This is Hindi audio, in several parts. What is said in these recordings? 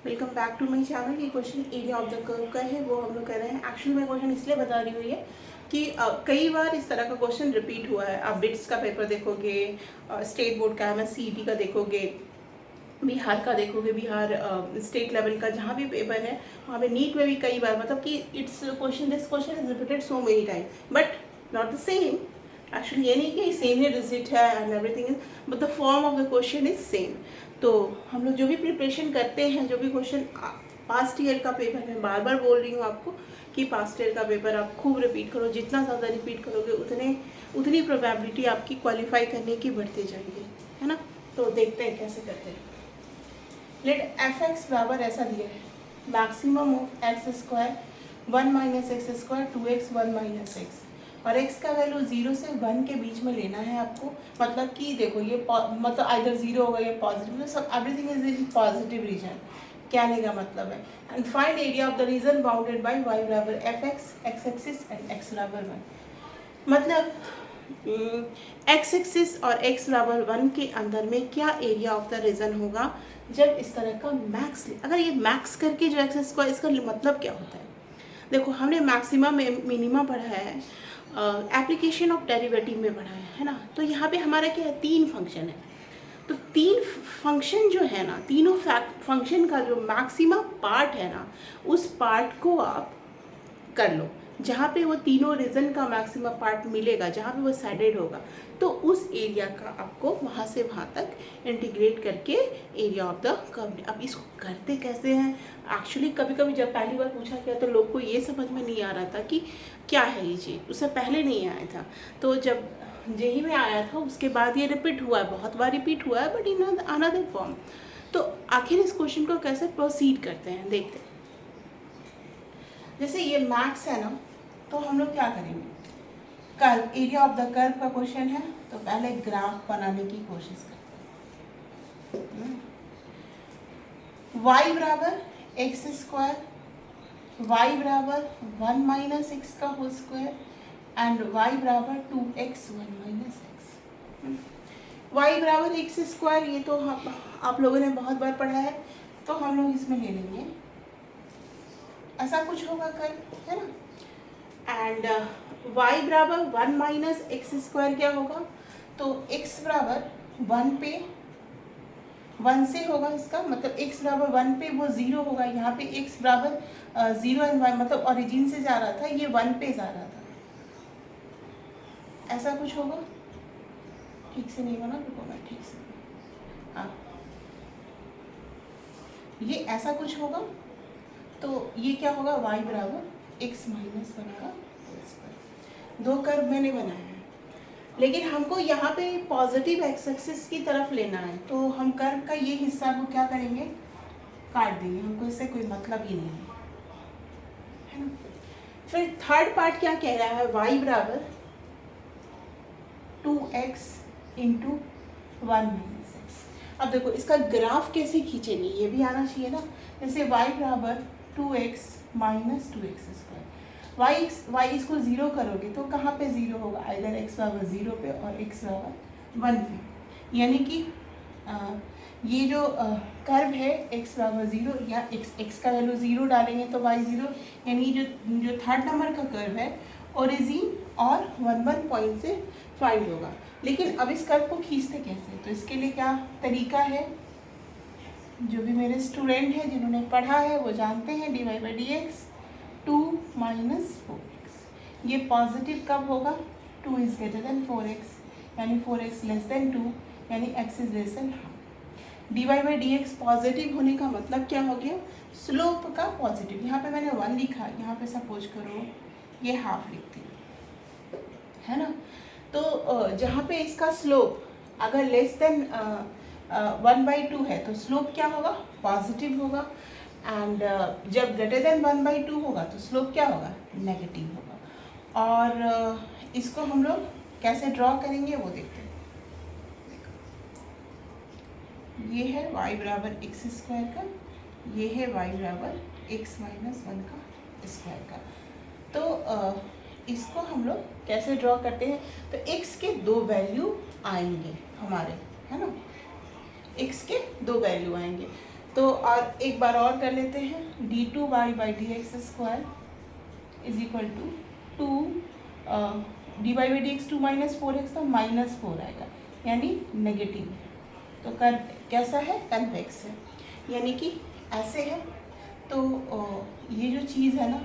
Welcome back to my channel. ये question area of the curve का है, वो हम लोग कर रहे हैं। एक्चुअली मैं क्वेश्चन इसलिए बता रही हूँ ये कि कई बार इस तरह का क्वेश्चन रिपीट हुआ है। आप बिट्स का पेपर देखोगे, स्टेट बोर्ड का MSCET का देखोगे, बिहार का देखोगे, बिहार स्टेट लेवल का जहाँ भी पेपर है वहाँ पे नीट में भी कई बार, मतलब कि this question is repeated so many time but not the same. Actually ये नहीं कि सेम ही डिजिट है and everything is, but the form of the question is same. तो हम लोग जो भी प्रिपरेशन करते हैं, जो भी क्वेश्चन पास्ट ईयर का पेपर, मैं बार बार बोल रही हूँ आपको कि पास्ट ईयर का पेपर आप खूब रिपीट करो। जितना ज़्यादा रिपीट करोगे उतनी प्रोबेबिलिटी आपकी क्वालिफाई करने की बढ़ती जाएगी, है ना। तो देखते हैं कैसे करते हैं। लेट fx बराबर ऐसा दिया है, maximum of x square 1 minus x square 2x 1 minus x, और x का वैल्यू 0 से 1 के बीच में लेना है आपको। मतलब कि देखो ये मतलब आइदर 0 होगा या पॉजिटिव, मतलब सब everything is in positive region. कहने का मतलब है and find area of the region bounded by y बराबर fx, x axis and x बराबर 1। मतलब एक्स एक्सिस और x बराबर 1 के अंदर में क्या एरिया ऑफ द रीजन होगा जब इस तरह का मैक्स। अगर ये मैक्स करके जो एक्स स्क्वायर, इसका मतलब क्या होता है? देखो हमने मैक्सिमा मिनिमा पढ़ा है, एप्लीकेशन ऑफ डेरिवेटिव में पढ़ा है ना। तो यहाँ पे हमारा क्या है, 3 फंक्शन है। तो 3 फंक्शन जो है ना, तीनों फंक्शन का जो मैक्सिमा पार्ट है ना, उस पार्ट को आप कर लो। जहाँ पे वो तीनों रीजन का मैक्सिमम पार्ट मिलेगा, जहाँ पे वो सैडेड होगा, तो उस एरिया का आपको वहाँ से वहाँ तक इंटीग्रेट करके एरिया ऑफ द कर्व। अब इसको करते कैसे हैं? एक्चुअली कभी कभी जब पहली बार पूछा गया तो लोग को ये समझ में नहीं आ रहा था कि क्या है ये चीज़, उससे पहले नहीं आया था। तो जब जेई में आया था उसके बाद ये रिपीट हुआ है, बहुत बार रिपीट हुआ है, बट इन अनदर फॉर्म। तो आखिर इस क्वेश्चन को कैसे प्रोसीड करते हैं देखते हैं। जैसे ये मैक्स है ना, तो हम लोग क्या करेंगे, curve, area of the curve का क्वेश्चन है, तो पहले ग्राफ बनाने की कोशिश करते हैं। y बराबर एक्स स्क्वायर, y बराबर 1 माइनस एक्स का होल स्क्वायर एंड y बराबर 2x 1 माइनस एक्स। y बराबर एक्स स्क्वायर, ये तो आप लोगों ने बहुत बार पढ़ा है, तो हम लोग इसमें ले लेंगे ऐसा कुछ होगा कर्व, है ना। एंड y बराबर 1 माइनस एक्स स्क्वायर क्या होगा, तो x बराबर 1 पे 1 से होगा इसका मतलब x बराबर 1 पे वो 0 होगा। यहाँ पे x बराबर 0 एंड 1 मतलब ओरिजिन से जा रहा था, ये 1 पे जा रहा था, ऐसा कुछ होगा। ठीक से नहीं बना, रुको मैं ठीक से, हाँ ये ऐसा कुछ होगा। तो ये क्या होगा, y बराबर x माइनस 1 का होल स्क्वायर। 2 कर्व मैंने बनाया है, लेकिन हमको यहाँ पे पॉजिटिव एक्स एक्सिस की तरफ लेना है, तो हम कर्व का ये हिस्सा को क्या करेंगे, काट देंगे। हमको इससे कोई मतलब ही नहीं है ना। फिर थर्ड पार्ट क्या कह रहा है, y बराबर 2x इंटू 1 माइनस एक्स। अब देखो इसका ग्राफ कैसे खींचेंगे, ये भी आना चाहिए ना। जैसे y बराबर 2x minus 2x square, y इसको 0 करोगे तो कहाँ पे 0 होगा, आइदर x बराबर 0 पे और x बराबर 1 पे। यानी कि ये जो कर्व है x बराबर 0 या x का वैल्यू 0 डालेंगे तो y 0, यानी जो थर्ड नंबर का कर्व है ओरिजिन और 1 पॉइंट से फाइंड होगा। लेकिन अब इस कर्व को खींचते कैसे, तो इसके लिए क्या तरीका है, जो भी मेरे स्टूडेंट हैं जिन्होंने पढ़ा है वो जानते हैं, dy/dx 2 माइनस 4x। ये पॉजिटिव कब होगा, 2 इज ग्रेटर देन 4x, यानी 4x लेस देन 2, यानी x is less than half. dy/dx positive होने का मतलब क्या हो गया, स्लोप का पॉजिटिव। यहाँ पे मैंने 1 लिखा, यहाँ पे सपोज करो ये हाफ लिखती हूँ, है ना। तो जहाँ पे इसका स्लोप अगर लेस देन 1/2 है तो स्लोप क्या होगा, पॉजिटिव होगा। एंड जब ग्रेटर देन 1/2 होगा तो स्लोप क्या होगा, नेगेटिव होगा। और इसको हम लोग कैसे ड्रॉ करेंगे वो देखते हैं। ये है y बराबर एक्स स्क्वायर का, ये है y बराबर x माइनस 1 का स्क्वायर का। तो इसको हम लोग कैसे ड्रॉ करते हैं, तो x के 2 वैल्यू आएंगे हमारे, है ना, x के 2 वैल्यू आएंगे। तो और एक बार और कर लेते हैं, d2y/dx² is equal to 2 dy/dx 2 - 4x तो -4 आएगा, यानी नेगेटिव। तो कर्व कैसा है? कन्वेक्स है, यानी कि ऐसे है। तो ये जो चीज़ है ना,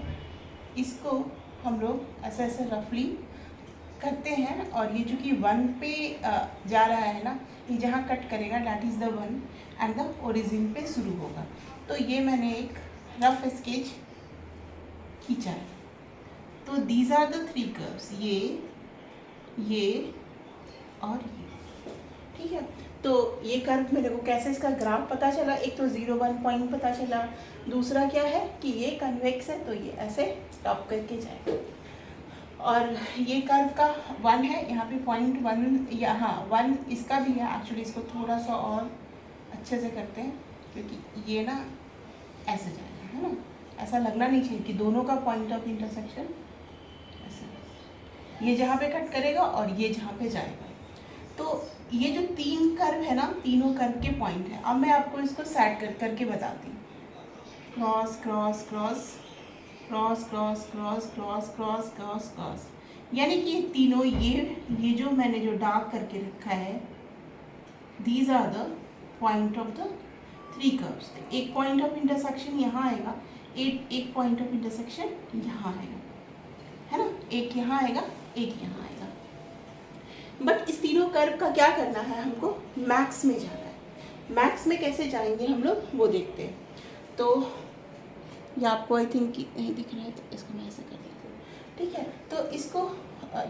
इसको हम लोग ऐसे ऐसे रफली करते हैं, और ये जो कि 1 पे जा रहा है ना, ये जहाँ कट करेगा that is the 1 and the origin पे शुरू होगा। तो ये मैंने एक रफ स्केच खींचा है। तो दीज आर द 3 कर्व्स, ये और ये, ठीक है। तो ये कर्व मेरे को कैसे इसका ग्राफ पता चला? एक तो 0, 1 पॉइंट पता चला, दूसरा क्या है कि ये कन्वेक्स है, तो ये ऐसे टॉप करके जाएगा। और ये कर्व का 1 है, यहाँ पे पॉइंट 1, यहाँ 1 इसका भी है। एक्चुअली इसको थोड़ा सा और अच्छे से करते हैं, क्योंकि ये ना ऐसे जाएगा, है ना, ऐसा लगना नहीं चाहिए कि दोनों का पॉइंट ऑफ इंटरसेक्शन ऐसे, ये जहाँ पे कट करेगा और ये जहाँ पे जाएगा। तो ये जो 3 कर्व है ना, तीनों कर्व के पॉइंट है। अब मैं आपको इसको सेट करके बताती हूँ। Cross cross cross cross cross cross cross cross cross cross, यानी कि ये तीनों, ये जो मैंने जो डार्क करके रखा है, these are the point of the 3 curves. एक पॉइंट ऑफ इंटरसेक्शन यहाँ आएगा, एक पॉइंट ऑफ इंटरसेक्शन यहाँ आएगा, है ना, एक यहाँ आएगा, एक यहाँ आएगा। बट इस तीनों कर्व का क्या करना है? हमको मैक्स में जाना है। मैक्स में कैसे जाएंगे हम लोग, वो देखते हैं। तो ये आपको आई थिंक नहीं दिख रहा है, तो इसको मैं ऐसे कर देती हूँ, ठीक है। तो इसको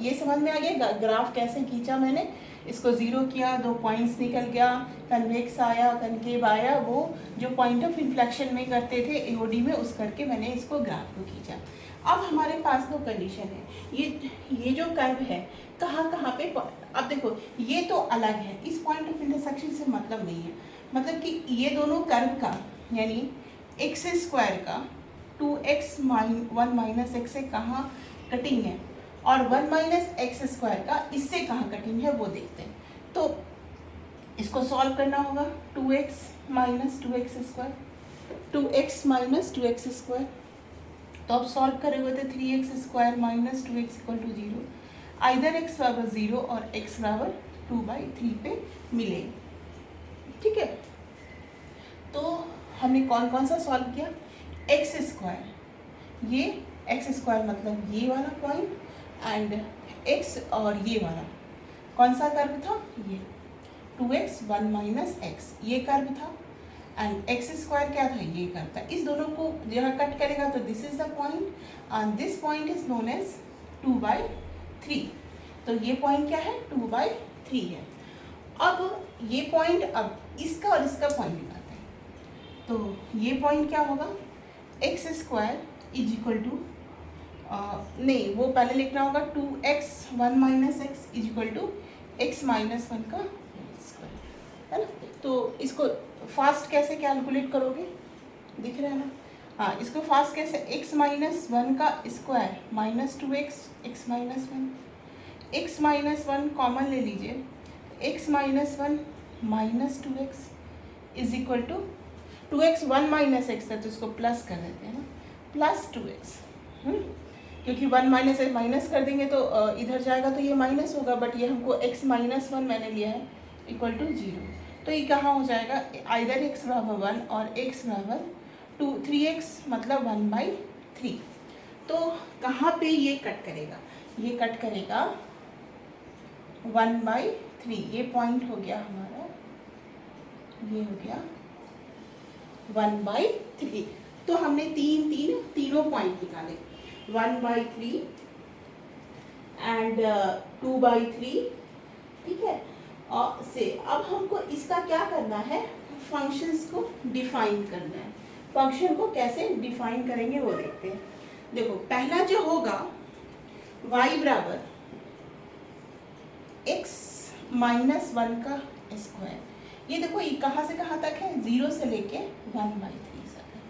ये समझ में आ गया ग्राफ कैसे खींचा मैंने। इसको 0 किया, 2 पॉइंट्स निकल गया, कन्वेक्स आया, कनकेव आया, वो जो पॉइंट ऑफ इन्फ्लेक्शन में करते थे एओडी में, उस करके मैंने इसको ग्राफ को खींचा। अब हमारे पास 2 कंडीशन है। ये जो कर्व है कहाँ पे, अब देखो ये तो अलग है, इस पॉइंट ऑफ इंटरसेक्शन से मतलब नहीं है। मतलब कि ये दोनों कर्व का, यानी x² का 2x 1 - x से कहाँ कटिंग है, और 1 - x² का इससे कहाँ कटिंग है, वो देखते हैं। तो इसको सॉल्व करना होगा। 2x - 2x², 2x - 2x²। तो अब सॉल्व करेंगे तो 3x² - 2x = 0। आइदर x बराबर 0 और x बराबर 2/3 पे मिलेगी, ठीक है। तो हमने कौन सा सॉल्व किया? x², ये x² मतलब ये वाला पॉइंट, एंड x और ये वाला कौन सा कर्व था? ये 2x 1 - x, ये कर्व था, एंड x² क्या था? ये कर्व था। इस दोनों को जहाँ कट करेगा तो this is the point, and this point is known as 2/3। तो ये पॉइंट क्या है? 2/3 है। अब ये पॉइंट, अब इसका और इसका पॉइंट निकालते हैं। तो ये पॉइंट क्या होगा? x² इज इक्वल टू, नहीं वो पहले लिखना होगा 2x 1 - x is equal to x - 1 का स्क्वायर, है ना। तो इसको फास्ट कैसे कैलकुलेट करोगे? दिख रहा है ना? हाँ, इसको फास्ट कैसे? x - 1 का square -2x x - 1, x - 1 common ले लीजिए, x - 1 - 2x is equal to 2x 1 - x है, तो इसको प्लस कर देते हैं ना, प्लस 2x, क्योंकि 1 - माइनस कर देंगे तो इधर जाएगा तो ये माइनस होगा, बट ये हमको x - 1 मैंने लिया है इक्वल टू 0। तो ये कहाँ हो जाएगा? आइदर x बराबर 1 और x बराबर 3x मतलब 1/3। तो कहाँ पे ये कट करेगा? ये कट करेगा 1/3। ये पॉइंट हो गया हमारा, ये हो गया 1/3। तो हमने तीनों पॉइंट निकाले, 1/3 एंड 2/3, ठीक है। और से अब हमको इसका क्या करना है? फंक्शंस को डिफाइन करना है। फंक्शन को कैसे डिफाइन करेंगे वो देखते हैं। देखो पहला जो होगा y बराबर x - 1 का स्क्वायर। ये देखो ये कहाँ से कहाँ तक है? 0 से लेके 1/3 तक है।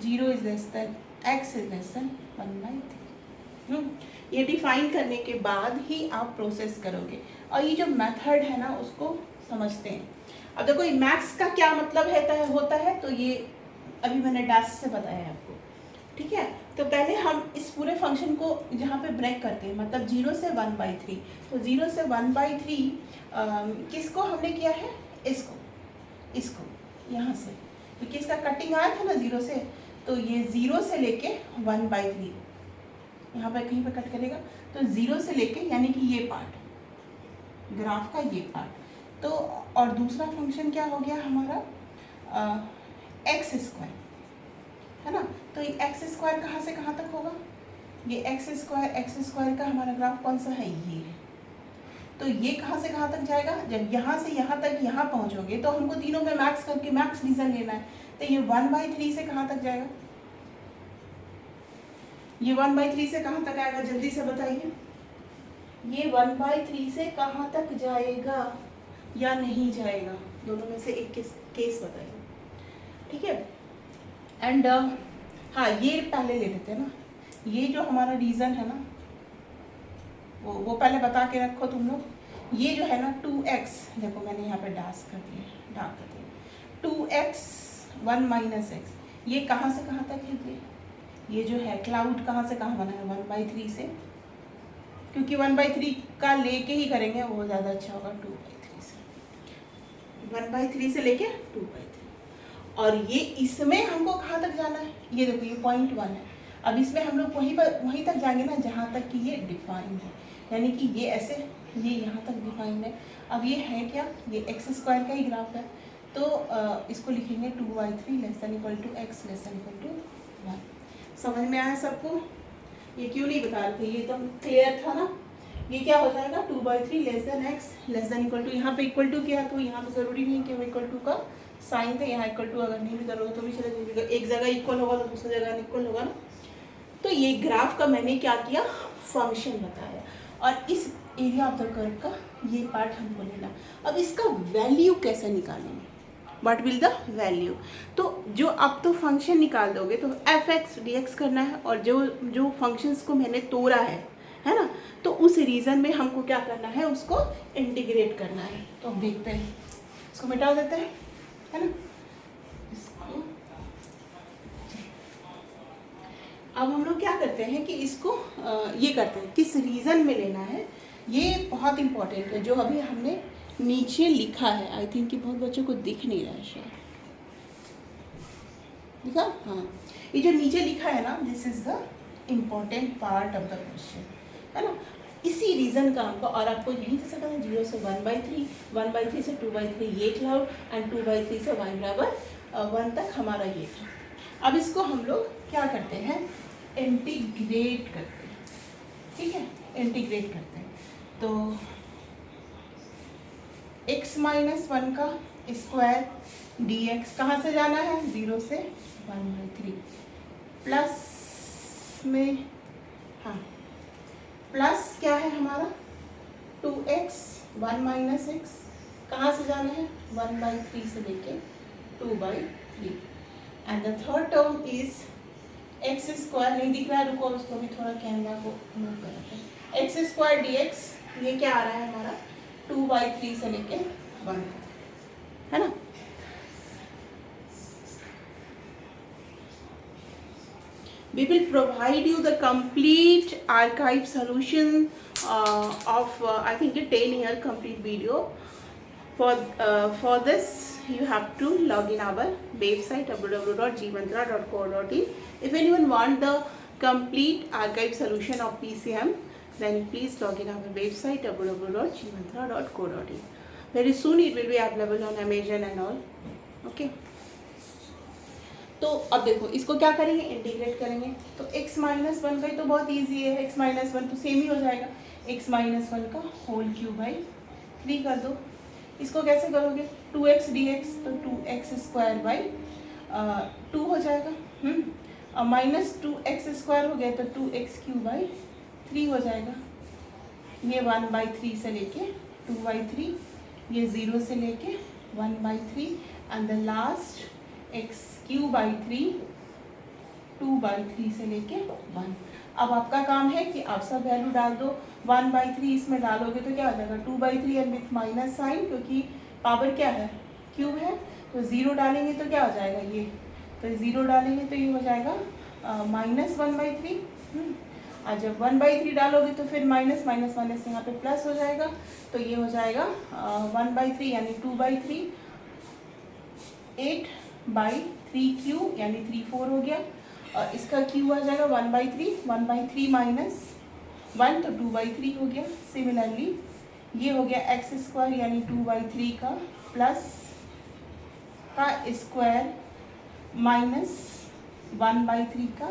0 is less than x is less than 1/3। ये डिफाइन करने के बाद ही आप प्रोसेस करोगे। और ये जो मेथड है ना उसको समझते हैं। अब देखो मैक्स का क्या मतलब होता है तो ये अभी मैंने डैश से बताया आपको, ठीक है। तो पहले हम इस पूरे फंक्शन को जहाँ पे ब्रेक करते हैं, मतलब 0 से 1/3, तो 0 से 1/3 किसको हमने किया है, इसको यहाँ से, क्योंकि इसका कटिंग आया था ना 0 से, तो ये 0 से लेके 1/3 यहाँ पे कहीं पे कट करेगा, तो 0 से लेके यानी कि ये पार्ट, ग्राफ का ये पार्ट। तो और दूसरा फंक्शन क्या हो गया हमारा, x², है ना। तो ये x² कहाँ से कहाँ तक होगा, ये x² का हमारा ग्राफ कौन सा है, ये है। तो ये कहाँ से कहाँ तक जाएगा, जब यहाँ से यहाँ तक यहाँ पहुँचोगे तो हमको तीनों में मैक्स करके मैक्स रीजन लेना है, तो ये 1/3 से कहाँ तक जाएगा, ये 1/3 से कहाँ तक आएगा, जल्दी से बताइए, ये 1/3 से कहाँ तक जाएगा या नहीं जाएगा, दोनों में से एक केस बताइए, ठीक है। एंड हाँ, ये पहले ले लेते हैं ना, ये जो हमारा रीजन है ना, वो पहले बता के रखो तुम लोग। ये जो है ना 2x, देखो मैंने यहाँ पे डार्क कर दिया 2x 1 - x, ये कहाँ से कहाँ तक है, ये जो है क्लाउड कहाँ से कहाँ बना है, 1/3 से, क्योंकि 1/3 का लेके ही करेंगे वो ज़्यादा अच्छा होगा, 2/3 से, 1/3 से लेके 2/3। और ये इसमें हमको कहाँ तक जाना है, ये देखो ये पॉइंट 1 है, अब इसमें हम लोग वहीं तक जाएंगे ना जहाँ तक कि ये डिफाइंड है, यानी कि ये ऐसे, ये यहाँ तक डिफाइंड है। अब ये है क्या, ये x² का ही ग्राफ है, तो इसको लिखेंगे 2/3 <= x <= 1। समझ में आया सबको, ये क्यों नहीं बता रहे थे, ये तो क्लियर था ना। ये क्या हो जाएगा 2/3 x <= यहाँ पे इक्वल टू किया, तो यहाँ पे ज़रूरी नहीं कि वो इक्वल टू का साइन थे, यहाँ इक्वल टू अगर नहीं भी करोगे तो भी चलेगा, एक जगह इक्वल होगा तो दूसरी जगह इक्वल होगा ना। तो ये ग्राफ का मैंने क्या किया, फंक्शन बताया, और इस एरिया ऑफ द कर्व का ये पार्ट हमको लेना। अब इसका वैल्यू कैसे निकालेंगे, व्हाट विल द वैल्यू, तो जो आप तो फंक्शन निकाल दोगे तो f(x) dx करना है, और जो फंक्शंस को मैंने तोड़ा है ना, तो उस रीजन में हमको क्या करना है, उसको इंटीग्रेट करना है। तो अब देखते हैं, इसको मिटा देते हैं, है ना, इसको अब हम लोग क्या करते हैं कि इसको ये करते हैं, किस रीजन में लेना है, ये बहुत इंपॉर्टेंट है। जो अभी हमने नीचे लिखा है, आई थिंक कि बहुत बच्चों को दिख नहीं रहा है शायद, दिखा, हाँ, ये जो नीचे लिखा है ना, this is the important part of the question, है ना। इसी रीजन का हमको, और आपको यहीं से सकता है 0 से 1/3, 1/3 से 2/3 ये क्लाउड, एंड 2/3 से y=1 तक हमारा ये था। अब इसको हम लोग क्या करते हैं, इंटीग्रेट करते हैं, ठीक है, इंटीग्रेट करते हैं। तो x - 1 का स्क्वायर dx कहाँ से जाना है, 0 से 1/3, प्लस में, हाँ, प्लस क्या है हमारा 2x 1 - x कहाँ से जाना है, 1/3 से लेके 2/3, and the third term is x², नहीं दिख रहा है, रुको उसको भी थोड़ा कैमरा को मूव करते हैं, x² dx, ये क्या आ रहा है हमारा 2/3 से लेके 1, है ना। We will provide you the complete archive solution of I think a 10-year complete video. For this you have to log in our website www.gmantra.co.in. If anyone want the complete archive solution of PCM, then please log in our website www.gmantra.co.in. Very soon it will be available on Amazon and all. Okay. तो अब देखो इसको क्या करेंगे, इंटीग्रेट करेंगे। तो x - 1 का ही तो बहुत इजी है, x - 1 तो सेम ही हो जाएगा, x - 1 का होल क्यूब बाई 3 कर दो। इसको कैसे करोगे, 2x dx, तो 2x² बाई 2 हो जाएगा, और -2x² हो गया तो 2x³ बाई 3 हो जाएगा। ये 1/3 से लेके 2/3, ये 0 से लेके 1/3, एंड द लास्ट x³/3 2/3 से लेके 1। अब आपका काम है कि आप सब वैल्यू डाल दो, 1/3 इसमें डालोगे तो क्या हो जाएगा 2/3 एंड विथ माइनस साइन, क्योंकि पावर क्या है क्यूब है, तो 0 डालेंगे तो क्या हो जाएगा ये, तो 0 डालेंगे तो ये हो जाएगा -1/3। और जब 1/3 डालोगे तो फिर माइनस माइनस माइनस यहाँ पे प्लस हो जाएगा, तो ये हो जाएगा 1/3 यानी 2/3, 8/3 क्यू यानी 3/4 हो गया। और इसका क्यू आ जाएगा 1/3, 1/3 माइनस 1 तो 2/3 हो गया। सिमिलरली ये हो गया x² यानी 2/3 का प्लस का स्क्वायर माइनस 1/3 का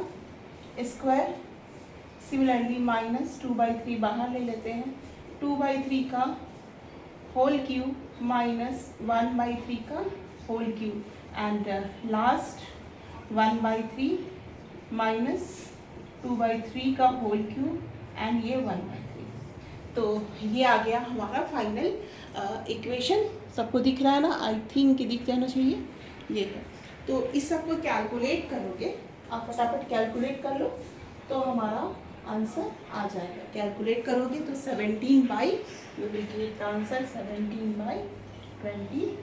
स्क्वायर। सिमिलरली माइनस 2/3 बाहर ले लेते हैं, 2/3 का होल क्यूब माइनस 1/3 का whole cube and last 1/3 minus 2/3 का होल क्यूब एंड ये 1/3। तो ये आ गया हमारा फाइनल इक्वेशन। सबको दिख रहा है ना, आई थिंक दिख जाना चाहिए, ये है। तो इस सबको कैलकुलेट करोगे, आप फटाफट कैलकुलेट कर लो तो हमारा आंसर आ जाएगा। कैलकुलेट करोगे तो 17 you will get the answer 17/27।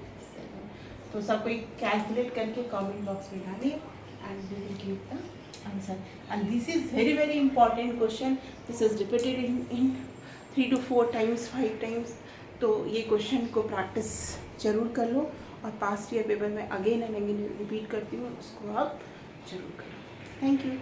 तो सबको कैलकुलेट करके कमेंट बॉक्स में डालिए and we will get the answer. And this is very very important question, this is repeated in 3 to 4 times 5 times। तो ये क्वेश्चन को प्रैक्टिस जरूर कर लो, और पास्ट ईयर पेपर में अगेन एंड अगेन रिपीट करती हूँ, उसको आप जरूर करो। Thank you.